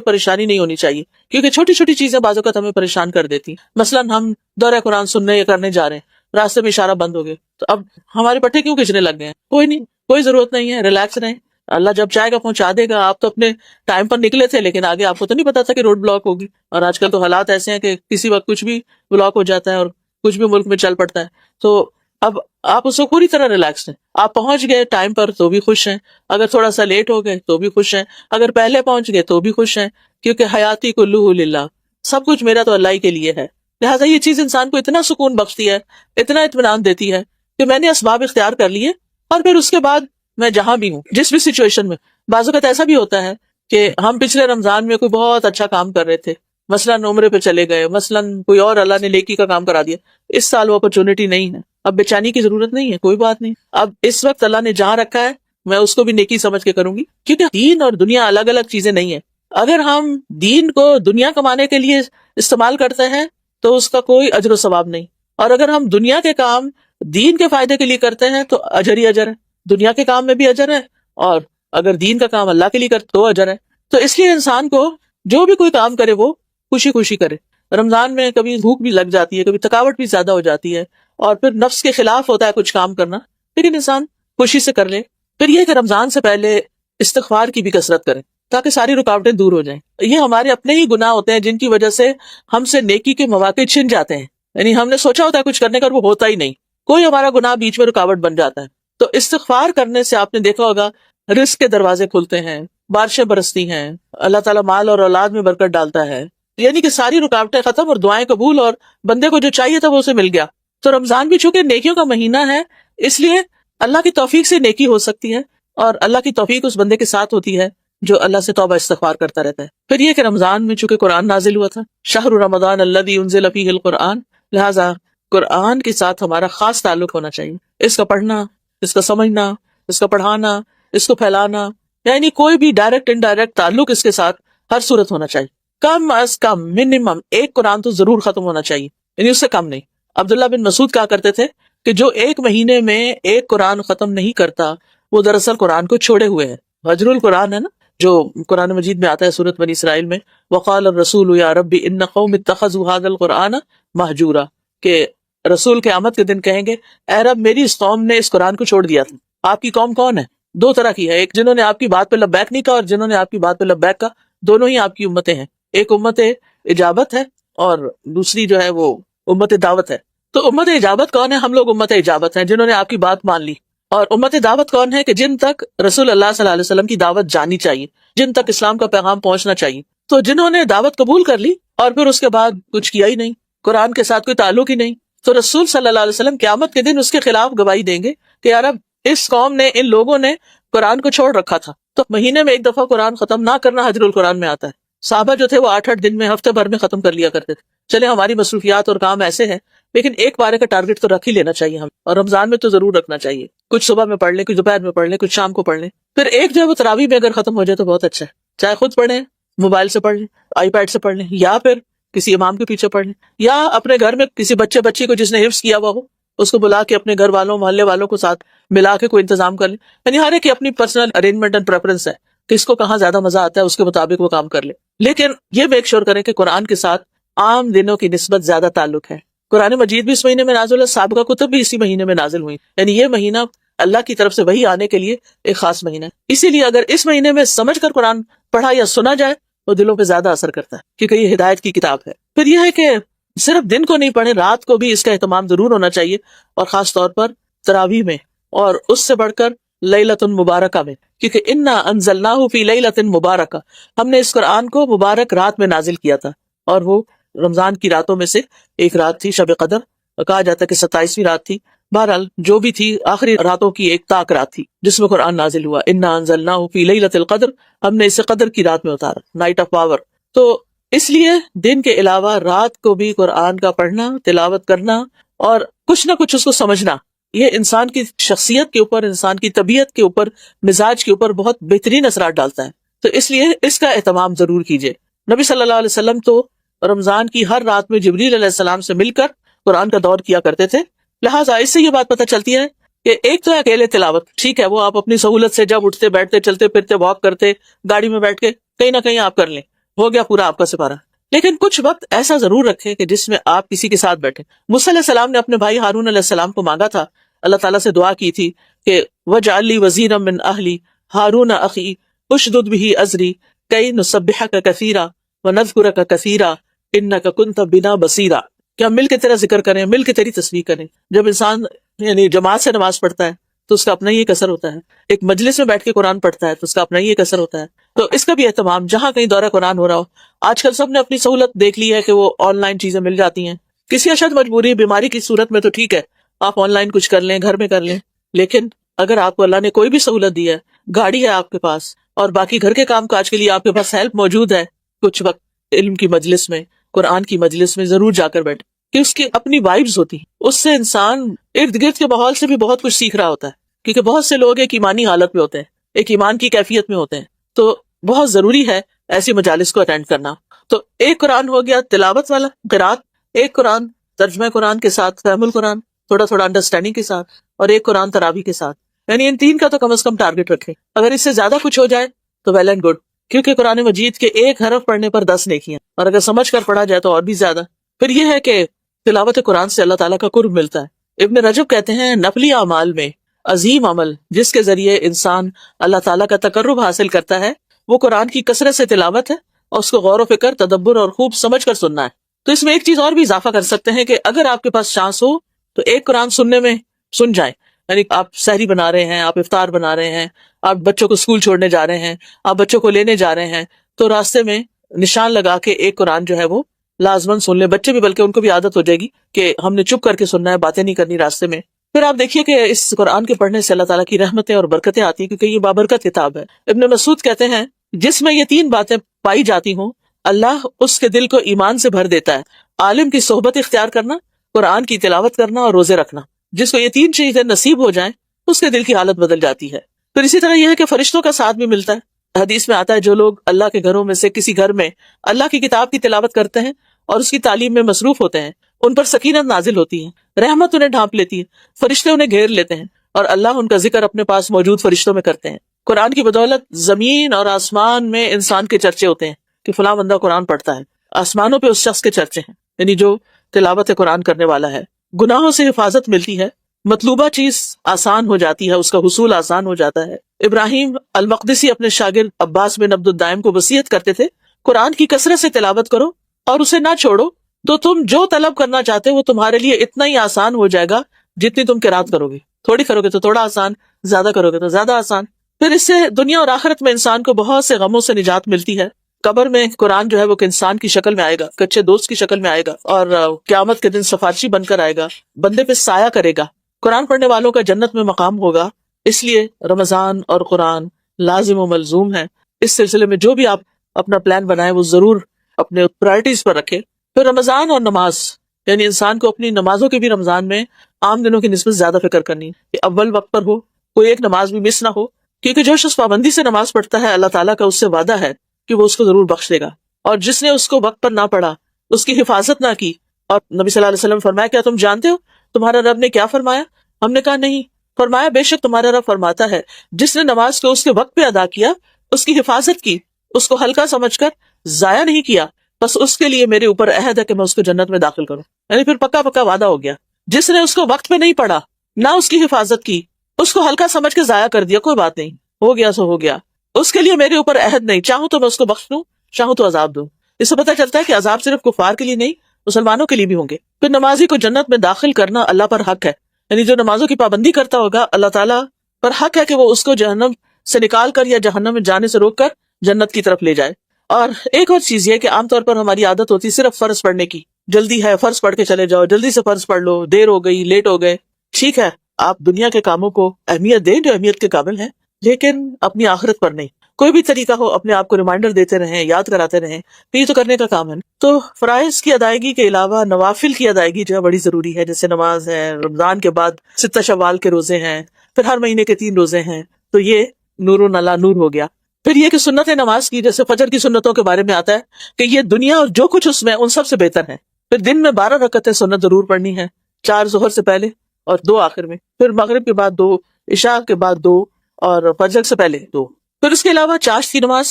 پریشانی نہیں ہونی چاہیے، کیونکہ چھوٹی چھوٹی چیزیں بعض اوقات ہمیں پریشان کر دیتی ہیں۔ مثلاً ہم دورہ قرآن سننے یا کرنے جا رہے ہیں، راستے میں اشارہ بند ہو گئے تو اب ہمارے پٹھے کیوں کھچنے لگ گئے ہیں؟ کوئی نہیں، کوئی ضرورت نہیں ہے، ریلیکس رہیں، اللہ جب چاہے گا پہنچا دے گا۔ آپ تو اپنے ٹائم پر نکلے تھے لیکن آگے آپ کو تو نہیں پتا تھا کہ روڈ بلاک ہوگی، اور آج کل تو حالات ایسے ہیں کہ کسی وقت کچھ بھی بلاک ہو جاتا ہے اور کچھ بھی ملک میں چل پڑتا ہے، تو اب آپ اس کو پوری طرح ریلیکس ہیں، آپ پہنچ گئے ٹائم پر تو بھی خوش ہیں، اگر تھوڑا سا لیٹ ہو گئے تو بھی خوش ہیں، اگر پہلے پہنچ گئے تو بھی خوش ہیں، کیونکہ حیاتی کلہ للہ، سب کچھ میرا تو اللہ ہی کے لیے ہے۔ لہٰذا یہ چیز انسان کو اتنا سکون بخشتی ہے، اتنا اطمینان دیتی ہے کہ میں نے اسباب اختیار کر لیے، اور پھر اس کے بعد میں جہاں بھی ہوں، جس بھی سچویشن میں. بعض اوقات ایسا بھی ہوتا ہے کہ ہم پچھلے رمضان میں کوئی بہت اچھا کام کر رہے تھے، مثلاً عمرے پہ چلے گئے، مثلاً کوئی اور اللہ نے نیکی کا کام کرا دیا، اس سال وہ اپرچونٹی نہیں ہے، اب بے چینی کی ضرورت نہیں ہے، کوئی بات نہیں، اب اس وقت اللہ نے جہاں رکھا ہے میں اس کو بھی نیکی سمجھ کے کروں گی، کیونکہ دین اور دنیا الگ الگ چیزیں نہیں ہیں. اگر ہم دین کو دنیا کمانے کے لیے استعمال کرتے ہیں تو اس کا کوئی اجر و ثواب نہیں، اور اگر ہم دنیا کے کام دین کے فائدے کے لیے کرتے ہیں تو اجر ہی اجر ہے، دنیا کے کام میں بھی اجر ہے، اور اگر دین کا کام اللہ کے لیے کرتے تو اجر ہے. تو اس لیے انسان کو جو بھی کوئی کام کرے وہ خوشی خوشی کرے. رمضان میں کبھی بھوک بھی لگ جاتی ہے، کبھی تھکاوٹ بھی زیادہ ہو جاتی ہے، اور پھر نفس کے خلاف ہوتا ہے کچھ کام کرنا، لیکن انسان خوشی سے کر لے. پھر یہ کہ رمضان سے پہلے استغفار کی بھی کثرت کریں تاکہ ساری رکاوٹیں دور ہو جائیں. یہ ہمارے اپنے ہی گناہ ہوتے ہیں جن کی وجہ سے ہم سے نیکی کے مواقع چھن جاتے ہیں، یعنی ہم نے سوچا ہوتا ہے کچھ کرنے کا، وہ ہوتا ہی نہیں، کوئی ہمارا گناہ بیچ میں رکاوٹ بن جاتا ہے. تو استغفار کرنے سے آپ نے دیکھا ہوگا رزق کے دروازے کھلتے ہیں، بارشیں برستی ہیں، اللہ تعالیٰ مال اور اولاد میں برکت ڈالتا ہے، یعنی کہ ساری رکاوٹیں ختم اور دعائیں قبول، اور بندے کو جو چاہیے تھا وہ اسے مل گیا. تو رمضان بھی چونکہ نیکیوں کا مہینہ ہے، اس لیے اللہ کی توفیق سے نیکی ہو سکتی ہے، اور اللہ کی توفیق اس بندے کے ساتھ ہوتی ہے جو اللہ سے توبہ استغفار کرتا رہتا ہے. پھر یہ کہ رمضان میں چونکہ قرآن نازل ہوا تھا، شہر رمضان الذی انزل فیہ القرآن، لہٰذا قرآن کے ساتھ ہمارا خاص تعلق ہونا چاہیے. اس کا پڑھنا، اس کا سمجھنا، اس کا پڑھانا، اس کو پھیلانا، یعنی کوئی بھی ڈائریکٹ انڈائریکٹ تعلق اس کے ساتھ ہر صورت ہونا چاہیے. کم از کم منیمم ایک قرآن تو ضرور ختم ہونا چاہیے، یعنی اس سے کم نہیں. عبداللہ بن مسعود کہا کرتے تھے کہ جو ایک مہینے میں ایک قرآن ختم نہیں کرتا وہ دراصل قرآن کو چھوڑے ہوئے ہے. حجر القرآن ہے نا جو قرآن مجید میں آتا ہے سورۃ بنی اسرائیل میں، وقال الرسول یا رب ان قوم اتخذوا هذا القرآن مہجورا، کہ رسول قیامت کے دن کہیں گے اے رب میری اس قوم نے اس قرآن کو چھوڑ دیا تھا. آپ کی قوم کون ہے؟ دو طرح کی ہے، ایک جنہوں نے آپ کی بات پہ لبیک نہیں کہا اور جنہوں نے آپ کی بات پہ لبیک کہا، دونوں ہی آپ کی امتیں ہیں. ایک امت اجابت ہے اور دوسری جو ہے وہ امت دعوت ہے. تو امت اجابت کون ہے؟ ہم لوگ امت اجابت ہیں جنہوں نے آپ کی بات مان لی. اور امت دعوت کون ہے؟ کہ جن تک رسول اللہ صلی اللہ علیہ وسلم کی دعوت جانی چاہیے، جن تک اسلام کا پیغام پہنچنا چاہیے. تو جنہوں نے دعوت قبول کر لی اور پھر اس کے بعد کچھ کیا ہی نہیں، قرآن کے ساتھ کوئی تعلق ہی نہیں، تو رسول صلی اللہ علیہ وسلم قیامت کے دن اس کے خلاف گواہی دیں گے کہ یار اب اس قوم نے، ان لوگوں نے قرآن کو چھوڑ رکھا تھا. تو مہینے میں ایک دفعہ قرآن ختم نہ کرنا حجر القرآن میں آتا ہے. صحابہ جو تھے وہ 8-8 دن میں، ہفتے بھر میں ختم کر لیا کرتے تھے. چلے ہماری مصروفیات اور کام ایسے ہیں، لیکن ایک پارے کا ٹارگٹ تو رکھ ہی لینا چاہیے ہم، اور رمضان میں تو ضرور رکھنا چاہیے. کچھ صبح میں پڑھ لیں، کچھ دوپہر میں پڑھ لیں، کچھ شام کو پڑھ لیں. پھر ایک جو ہے وہ تراویح میں اگر ختم ہو جائے تو بہت اچھا ہے، چاہے خود پڑھیں، موبائل سے پڑھ لیں، آئی پیڈ سے پڑھ لیں، یا پھر کسی امام کے پیچھے پڑھ لیں، یا اپنے گھر میں کسی بچی کو جس نے حفظ کیا ہوا ہو اس کو بلا کے اپنے گھر والوں محلے والوں کو ساتھ ملا کے کوئی انتظام کر لیں. یعنی ہر ایک کی اپنی پرسنل ارینجمنٹ اینڈ پریفرنس ہے کہ اس کو کہاں زیادہ مزہ آتا ہے، اس کے مطابق وہ کام کر لے. لیکن یہ میک شور کریں کہ قرآن کے ساتھ عام دنوں کی نسبت زیادہ تعلق ہے. قرآن مجید بھی اس مہینے میں نازل ہے، سابقہ کتب بھی اسی مہینے میں نازل ہوئی، یعنی یہ مہینہ اللہ کی طرف سے وحی آنے کے لیے ایک خاص مہینہ ہے. اسی لیے اگر اس مہینے میں سمجھ کر قرآن پڑھا یا سنا جائے وہ دلوں پہ زیادہ اثر کرتا ہے، کیونکہ یہ ہدایت کی کتاب ہے. پھر یہ ہے کہ صرف دن کو نہیں پڑھیں، رات کو بھی اس کا اہتمام ضرور ہونا چاہیے، اور خاص طور پر تراویح میں، اور اس سے بڑھ کر لیلۃ مبارکہ میں، کیونکہ انا انزلناہ فی لیلۃ مبارکہ، ہم نے اس قرآن کو مبارک رات میں نازل کیا تھا، اور وہ رمضان کی راتوں میں سے ایک رات تھی شب قدر، کہا جاتا ہے کہ 27ویں رات تھی. بہرحال جو بھی تھی آخری راتوں کی ایک تاک رات تھی جس میں قرآن نازل ہوا. انا انزلناہ فی لیلۃ القدر، ہم نے اسے قدر کی رات میں اتارا، نائٹ آف پاور. تو اس لیے دن کے علاوہ رات کو بھی قرآن کا پڑھنا، تلاوت کرنا اور کچھ نہ کچھ اس کو سمجھنا، یہ انسان کی شخصیت کے اوپر، انسان کی طبیعت کے اوپر، مزاج کے اوپر بہت بہترین اثرات ڈالتا ہے. تو اس لیے اس کا اہتمام ضرور کیجیے. نبی صلی اللہ علیہ وسلم تو رمضان کی ہر رات میں جبریل علیہ السلام سے مل کر قرآن کا دور کیا کرتے تھے. لہٰذا اس سے یہ بات پتہ چلتی ہے کہ ایک تو ہے اکیلے تلاوت، ٹھیک ہے وہ آپ اپنی سہولت سے جب اٹھتے بیٹھتے چلتے پھرتے واک کرتے گاڑی میں بیٹھ کے کہیں نہ کہیں آپ کر لیں، ہو گیا پورا آپ کا سپارہ. لیکن کچھ وقت ایسا ضرور رکھیں کہ جس میں آپ کسی کے ساتھ بیٹھیں. موسیٰ علیہ السلام نے اپنے بھائی ہارون علیہ السلام کو مانگا تھا، اللہ تعالیٰ سے دعا کی تھی کہ وَاجْعَل لِّي وَزِيرًا مِّنْ أَهْلِي هَارُونَ أَخِي أُشْدُدْ بِهِ أَزْرِي كَيْ نُسَبِّحَكَ كَثِيرًا وَنَذْكُرَكَ كَثِيرًا إِنَّكَ كُنتَ بِنَا بَصِيرًا، کہ ہم مل کے تیرا ذکر کریں، مل کے تیری تسبیح کریں. جب انسان یعنی جماعت سے نماز پڑھتا ہے تو اس کا اپنا ہی ایک اثر ہوتا ہے، ایک مجلس میں بیٹھ کے قرآن پڑھتا ہے تو اس کا اپنا ہی ایک اثر ہوتا ہے. تو اس کا بھی اہتمام، جہاں کہیں دورہ قرآن ہو رہا ہو. آج کل سب نے اپنی سہولت دیکھ لی ہے کہ وہ آن لائن چیزیں مل جاتی ہیں، کسی اشد مجبوری بیماری کی صورت میں تو ٹھیک ہے، آپ آن لائن کچھ کر لیں، گھر میں کر لیں، لیکن اگر آپ کو اللہ نے کوئی بھی سہولت دی ہے، گاڑی ہے آپ کے پاس اور باقی گھر کے کام کاج کے لیے آپ کے پاس ہیلپ موجود ہے، کچھ وقت علم کی مجلس میں، قرآن کی مجلس میں ضرور جا کر بیٹھے، کہ اس کی اپنی وائبز ہوتی ہیں، اس سے انسان ارد گرد کے ماحول سے بھی بہت کچھ سیکھ رہا ہوتا ہے، کیونکہ بہت سے لوگ ایک ایمانی حالت میں ہوتے ہیں، ایک ایمان کی کیفیت میں ہوتے ہیں، تو بہت ضروری ہے ایسی مجالس کو اٹینڈ کرنا۔ تو ایک قرآن ہو گیا تلاوت والا قرات، ایک قرآن ترجمہ قرآن کے ساتھ، فہم القرآن تھوڑا تھوڑا انڈرسٹینڈنگ کے ساتھ، اور ایک قرآن تراویح کے ساتھ، یعنی ان تین کا تو کم از کم ٹارگٹ رکھیں۔ اگر اس سے زیادہ کچھ ہو جائے تو ویل اینڈ گڈ، کیونکہ قرآن مجید کے ایک حرف پڑھنے پر 10 نیکیاں، اور اگر سمجھ کر پڑھا جائے تو اور بھی زیادہ۔ پھر یہ ہے کہ تلاوت قرآن سے اللہ تعالیٰ کا قرب ملتا ہے۔ ابن رجب کہتے ہیں نفلی اعمال میں عظیم عمل جس کے ذریعے انسان اللہ تعالیٰ کا تقرب حاصل کرتا ہے وہ قرآن کی کثرت سے تلاوت ہے، اور اس کو غور و فکر، تدبر اور خوب سمجھ کر سننا ہے۔ تو اس میں ایک چیز اور بھی اضافہ کر سکتے ہیں کہ اگر آپ کے پاس چانس ہو تو ایک قرآن سننے میں سن جائیں، یعنی آپ سحری بنا رہے ہیں، آپ افطار بنا رہے ہیں، آپ بچوں کو اسکول چھوڑنے جا رہے ہیں، آپ بچوں کو لینے جا رہے ہیں، تو راستے میں نشان لگا کے ایک قرآن جو ہے وہ لازماً سن لیں، بچے بھی، بلکہ ان کو بھی عادت ہو جائے گی کہ ہم نے چپ کر کے سننا ہے، باتیں نہیں کرنی راستے میں۔ پھر آپ دیکھیے کہ اس قرآن کے پڑھنے سے اللہ تعالیٰ کی رحمتیں اور برکتیں آتی ہیں، کیونکہ یہ بابرکت کتاب ہے۔ ابن مسعود کہتے ہیں جس میں یہ تین باتیں پائی جاتی ہوں اللہ اس کے دل کو ایمان سے بھر دیتا ہے، عالم کی صحبت اختیار کرنا، قرآن کی تلاوت کرنا اور روزے رکھنا۔ جس کو یہ تین چیزیں نصیب ہو جائیں اس کے دل کی حالت بدل جاتی ہے۔ پھر اسی طرح یہ ہے کہ فرشتوں کا ساتھ بھی ملتا ہے۔ حدیث میں آتا ہے جو لوگ اللہ کے گھروں میں سے کسی گھر میں اللہ کی کتاب کی تلاوت کرتے ہیں اور اس کی تعلیم میں مصروف ہوتے ہیں، ان پر سکینت نازل ہوتی ہے، رحمت انہیں ڈھانپ لیتی ہے، فرشتے انہیں گھیر لیتے ہیں، اور اللہ ان کا ذکر اپنے پاس موجود فرشتوں میں کرتے ہیں۔ قرآن کی بدولت زمین اور آسمان میں انسان کے چرچے ہوتے ہیں کہ فلاں بندہ قرآن پڑھتا ہے، آسمانوں پہ اس شخص کے چرچے ہیں، یعنی جو تلاوت قرآن کرنے والا ہے۔ گناہوں سے حفاظت ملتی ہے، مطلوبہ چیز آسان ہو جاتی ہے، اس کا حصول آسان ہو جاتا ہے۔ ابراہیم المقدسی اپنے شاگرد عباس بن عبد الدائم کو وصیت کرتے تھے قرآن کی کثرت سے تلاوت کرو اور اسے نہ چھوڑو، تو تم جو طلب کرنا چاہتے ہو تمہارے لیے اتنا ہی آسان ہو جائے گا جتنی تم قرات کرو گے، تھوڑی کرو گے تو تھوڑا آسان، زیادہ کرو گے تو زیادہ آسان۔ پھر اس سے دنیا اور آخرت میں انسان کو بہت سے غموں سے نجات ملتی ہے۔ قبر میں قرآن جو ہے وہ انسان کی شکل میں آئے گا، کچے دوست کی شکل میں آئے گا، اور قیامت کے دن سفارشی بن کر آئے گا، بندے پہ سایہ کرے گا۔ قرآن پڑھنے والوں کا جنت میں مقام ہوگا۔ اس لیے رمضان اور قرآن لازم و ملزوم ہے۔ اس سلسلے میں جو بھی آپ اپنا پلان بنائیں وہ ضرور اپنے پرائرٹیز پر رکھیں۔ پھر رمضان اور نماز، یعنی انسان کو اپنی نمازوں کی بھی رمضان میں عام دنوں کی نسبت زیادہ فکر کرنی ہے کہ اول وقت پر ہو، کوئی ایک نماز بھی مس نہ ہو، کیونکہ جو شخص پابندی سے نماز پڑھتا ہے اللہ تعالیٰ کا اس سے وعدہ ہے کہ وہ اس کو ضرور بخش دے گا، اور جس نے اس کو وقت پر نہ پڑھا، اس کی حفاظت نہ کی۔ اور نبی صلی اللہ علیہ وسلم فرمایا کیا تم جانتے ہو تمہارا رب نے کیا فرمایا؟ ہم نے کہا نہیں۔ فرمایا بے شک تمہارا رب فرماتا ہے جس نے نماز کو اس کے وقت پہ ادا کیا، اس کی حفاظت کی، اس کو ہلکا سمجھ کر ضائع نہیں کیا، بس اس کے لیے میرے اوپر عہد ہے کہ میں اس کو جنت میں داخل کروں۔ یعنی پھر پکا پکا وعدہ ہو گیا۔ جس نے اس کو وقت پہ نہیں پڑھا، نہ اس کی حفاظت کی، اس کو ہلکا سمجھ کے ضائع کر دیا، کوئی بات نہیں، ہو گیا سو ہو گیا، اس کے لیے میرے اوپر عہد نہیں، چاہوں تو میں اس کو بخش دوں، چاہوں تو عذاب دوں۔ اس سے پتہ چلتا ہے کہ عذاب صرف کفار کے لیے نہیں، مسلمانوں کے لیے بھی ہوں گے۔ پھر نمازی کو جنت میں داخل کرنا اللہ پر حق ہے، یعنی جو نمازوں کی پابندی کرتا ہوگا اللہ تعالیٰ پر حق ہے کہ وہ اس کو جہنم سے نکال کر یا جہنم میں جانے سے روک کر جنت کی طرف لے جائے۔ اور ایک اور چیز یہ کہ عام طور پر ہماری عادت ہوتی ہے صرف فرض پڑھنے کی، جلدی ہے فرض پڑھ کے چلے جاؤ، جلدی سے فرض پڑھ لو، دیر ہو گئی، لیٹ ہو گئے۔ ٹھیک ہے، آپ دنیا کے کاموں کو اہمیت دیں جو اہمیت کے قابل ہیں، لیکن اپنی آخرت پر نہیں۔ کوئی بھی طریقہ ہو اپنے آپ کو ریمائنڈر دیتے رہیں، یاد کراتے رہیں، تو یہ تو کرنے کا کام ہے۔ تو فرائض کی ادائیگی کے علاوہ نوافل کی ادائیگی جو ہے بڑی ضروری ہے، جیسے نماز ہے، رمضان کے بعد 6 شوال کے روزے ہیں، پھر ہر مہینے کے 3 روزے ہیں، تو یہ نور علی نور ہو گیا۔ پھر یہ کہ سنت نماز کی، جیسے فجر کی سنتوں کے بارے میں آتا ہے کہ یہ دنیا اور جو کچھ اس میں ان سب سے بہتر ہے۔ پھر دن میں 12 رکعتیں سنت ضرور پڑھنی ہے، 4 ظہر سے پہلے اور 2 آخر میں، پھر مغرب کے بعد 2، عشاء کے بعد 2 اور فجر سے پہلے 2۔ پھر اس کے علاوہ چاشت کی نماز،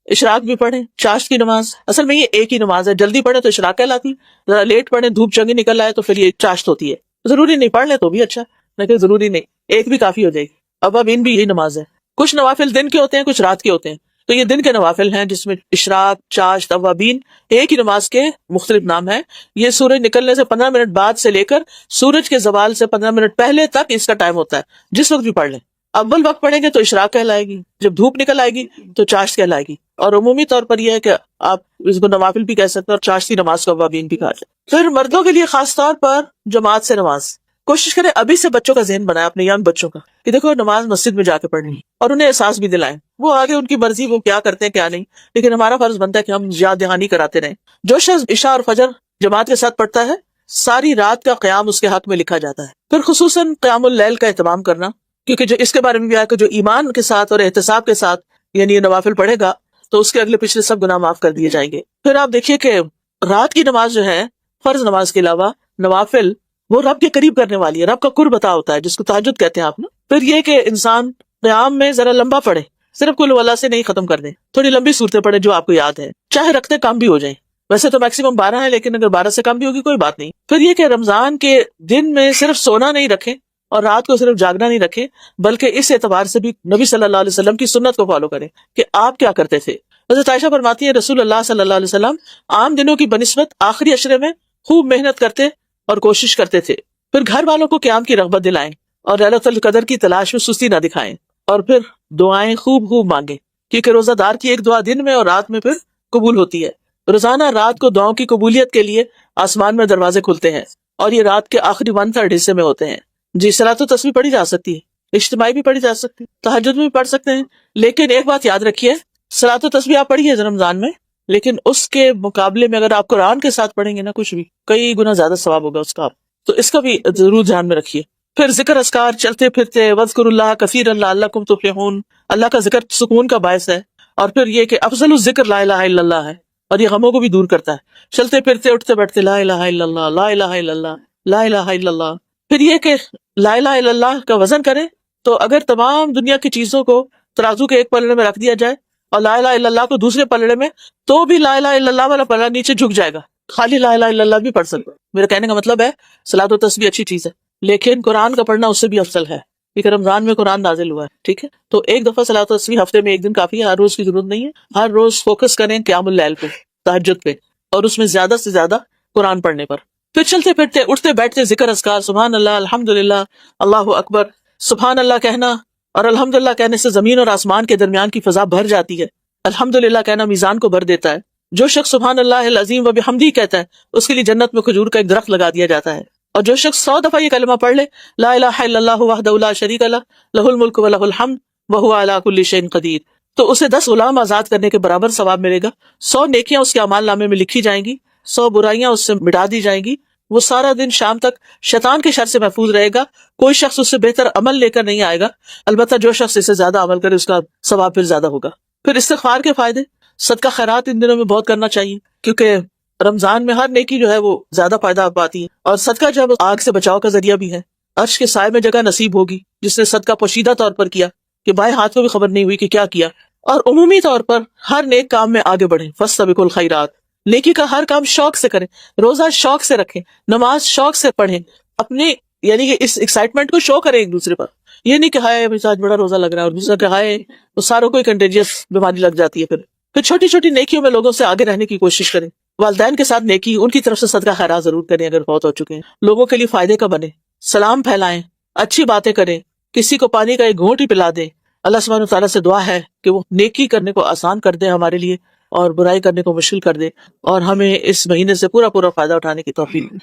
اشراق بھی پڑھیں۔ چاشت کی نماز اصل میں یہ ایک ہی نماز ہے، جلدی پڑھیں تو اشراق کہلاتی، ذرا لیٹ پڑھیں، دھوپ چنگی نکل آئے تو پھر یہ چاشت ہوتی ہے۔ ضروری نہیں، پڑھ لیں تو بھی اچھا، لیکن ضروری نہیں، ایک بھی کافی ہو جائے گی۔ ابابین بھی یہی نماز ہے۔ کچھ نوافل دن کے ہوتے ہیں، کچھ رات کے ہوتے ہیں، تو یہ دن کے نوافل ہیں جس میں اشراق، چاشت، اوابین ایک ہی نماز کے مختلف نام ہیں۔ یہ سورج نکلنے سے 15 منٹ بعد سے لے کر سورج کے زوال سے 15 منٹ پہلے تک اس کا ٹائم ہوتا ہے، جس وقت بھی پڑھ لیں۔ اول وقت پڑھیں گے تو اشراق کہلائے گی، جب دھوپ نکل آئے گی تو چاشت کہلائے گی، اور عمومی طور پر یہ ہے کہ آپ اس کو نوافل بھی کہہ سکتے ہیں اور چاشتی نماز کو اوابین بھی کہا جائے۔ پھر مردوں کے لیے خاص طور پر جماعت سے نماز، کوشش کریں ابھی سے بچوں کا ذہن بنائیں، اپنے ینگ بچوں کا، کہ دیکھو نماز مسجد میں جا کے پڑھنی ہے، اور انہیں احساس بھی دلائیں۔ وہ آگے ان کی مرضی، وہ کیا کرتے ہیں کیا نہیں، لیکن ہمارا فرض بنتا ہے کہ ہم یاد دہانی کراتے رہیں۔ جو شخص عشاء اور فجر جماعت کے ساتھ پڑھتا ہے، ساری رات کا قیام اس کے حق میں لکھا جاتا ہے۔ پھر خصوصاً قیام اللیل کا اہتمام کرنا، کیونکہ جو اس کے بارے میں بھی آیا کہ جو ایمان کے ساتھ اور احتساب کے ساتھ یعنی یہ نوافل پڑھے گا تو اس کے اگلے پچھلے سب گناہ معاف کر دیے جائیں گے۔ پھر آپ دیکھیے کہ رات کی نماز جو ہے، فرض نماز کے علاوہ نوافل، وہ رب کے قریب کرنے والی ہے، رب کا قرب عطا ہوتا ہے، جس کو تہجد کہتے ہیں آپ نا۔ پھر یہ کہ انسان قیام میں ذرا لمبا پڑھے، صرف قل ہو اللہ سے نہیں ختم کر دیں، تھوڑی لمبی صورتیں پڑھیں جو آپ کو یاد ہے، چاہے رکھتے کم بھی ہو جائیں، ویسے تو میکسیمم 12 ہے، لیکن اگر 12 سے کم بھی ہوگی کوئی بات نہیں۔ پھر یہ کہ رمضان کے دن میں صرف سونا نہیں رکھیں اور رات کو صرف جاگنا نہیں رکھیں، بلکہ اس اعتبار سے بھی نبی صلی اللہ علیہ وسلم کی سنت کو فالو کریں کہ آپ کیا کرتے تھے۔ حضرت عائشہ فرماتی ہیں رسول اللہ صلی اللہ علیہ وسلم عام دنوں کی بنسبت آخری عشرے میں خوب محنت کرتے اور کوشش کرتے تھے۔ پھر گھر والوں کو قیام کی رغبت دلائیں اور ليلۃ القدر کی تلاش میں سستی نہ دکھائیں، اور پھر دعائیں خوب خوب مانگیں، کیونکہ روزہ دار کی ایک دعا دن میں اور رات میں پھر قبول ہوتی ہے۔ روزانہ رات کو دعاؤں کی قبولیت کے لیے آسمان میں دروازے کھلتے ہیں، اور یہ رات کے آخری 1/3 حصے میں ہوتے ہیں۔ جی، صلاۃ و تسبیح پڑھی جا سکتی ہے، اجتماعی بھی پڑھی جا سکتی ہے، تہجد میں بھی پڑھ سکتے ہیں، لیکن ایک بات یاد رکھیے، صلاۃ و تسبیح آپ پڑھیے رمضان میں، لیکن اس کے مقابلے میں اگر آپ قرآن کے ساتھ پڑھیں گے نا کچھ بھی، کئی گنا زیادہ ثواب ہوگا اس کا، تو اس کا بھی ضرور دھیان میں رکھیے۔ پھر ذکر اذکار، چلتے پھرتے وَاذْكُرُوا اللَّهَ كَثِيرًا لَعَلَّكُمْ تُفْلِحُونَ، اللہ کا ذکر سکون کا باعث ہے، اور پھر یہ کہ افضل الذکر لا الہ الا اللہ ہے، اور یہ غموں کو بھی دور کرتا ہے۔ چلتے پھرتے اٹھتے بیٹھتے لا الہ الا اللہ، لا الہ الا اللہ، لا الہ الا اللہ۔ پھر یہ کہ لا الہ الا اللہ کا وزن کریں تو اگر تمام دنیا کی چیزوں کو ترازو کے ایک پلڑے میں رکھ دیا جائے اور لا الہ الا اللہ کو دوسرے پلڑے میں، تو بھی لا الہ الا اللہ والا پلڑا نیچے جھک جائے گا، خالی لا الہ الا اللہ بھی پڑھ سکتے۔ میرا کہنے کا مطلب ہے صلاۃ و تسبیح اچھی چیز ہے، لیکن قرآن کا پڑھنا اس سے بھی افضل ہے، کیونکہ رمضان میں قرآن نازل ہوا ہے، ٹھیک ہے؟ تو ایک دفعہ صلاۃ و تسبیح ہفتے میں ایک دن کافی ہے، ہر روز کی ضرورت نہیں ہے۔ ہر روز فوکس کریں قیام اللیل پہ، تہجد پہ، اور اس میں زیادہ سے زیادہ قرآن پڑھنے پر۔ پھر چلتے پھرتے اٹھتے بیٹھتے ذکر اذکار، سبحان اللہ، الحمدللہ، اللہ اکبر، سبحان اللہ کہنا اور الحمدللہ کہنے سے زمین اور آسمان کے درمیان کی فضا بھر جاتی ہے۔ الحمدللہ کہنا میزان کو بھر دیتا ہے۔ جو شخص سبحان اللہ العظیم و بحمدہ کہتا ہے اس کے لیے جنت میں کھجور کا ایک درخت لگا دیا جاتا ہے، اور جو شخص 100 دفعہ یہ کلمہ پڑھ لے، لا الہ الا اللہ وحدہ لا شریک لہ، لہ الملک و لہ الحمد وہو علی کل شیء قدیر، تو اسے 10 غلام آزاد کرنے کے برابر ثواب ملے گا۔ 100 نیکیاں اس کے اعمال نامے میں لکھی جائیں گی، 100 برائیاں اس سے مٹا دی جائیں گی۔ وہ سارا دن شام تک شیطان کے شر سے محفوظ رہے گا، کوئی شخص اس سے بہتر عمل لے کر نہیں آئے گا، البتہ جو شخص اس سے زیادہ عمل کرے اس کا ثواب پھر زیادہ ہوگا۔ پھر استغفار کے فائدے، صدقہ خیرات ان دنوں میں بہت کرنا چاہیے، کیونکہ رمضان میں ہر نیکی جو ہے وہ زیادہ فائدہ پاتی ہے، اور صدقہ جب آگ سے بچاؤ کا ذریعہ بھی ہے۔ عرش کے سائے میں جگہ نصیب ہوگی جس نے صدقہ پوشیدہ طور پر کیا کہ بائیں ہاتھ کو بھی خبر نہیں ہوئی کہ کیا کیا۔ اور عمومی طور پر ہر نیک کام میں آگے بڑھیں، فاستبقوا الخیرات، نیکی کا ہر کام شوق سے کریں، روزہ شوق سے رکھیں، نماز شوق سے پڑھیں، اپنے یعنی کہ اس ایکسائٹمنٹ کو شو کریں ایک دوسرے پر، یہ نہیں کہ ہائے آج بڑا روزہ لگ رہا ہے، اور دوسرا کہ ہائے، وہ ساروں کو کنٹیجیس بیماری لگ جاتی ہے۔ پھر چھوٹی چھوٹی نیکیوں میں لوگوں سے آگے رہنے کی کوشش کریں، والدین کے ساتھ نیکی، ان کی طرف سے صدقہ خیرات ضرور کریں اگر فوت ہو چکے ہیں، لوگوں کے لیے فائدے کا بنے، سلام پھیلائیں، اچھی باتیں کریں، کسی کو پانی کا ایک گھونٹ ہی پلا دیں۔ اللہ سبحانہ وتعالیٰ سے دعا ہے کہ وہ نیکی کرنے کو آسان کر دے ہمارے لیے، اور برائی کرنے کو مشکل کر دے، اور ہمیں اس مہینے سے پورا فائدہ اٹھانے کی توفیق دے۔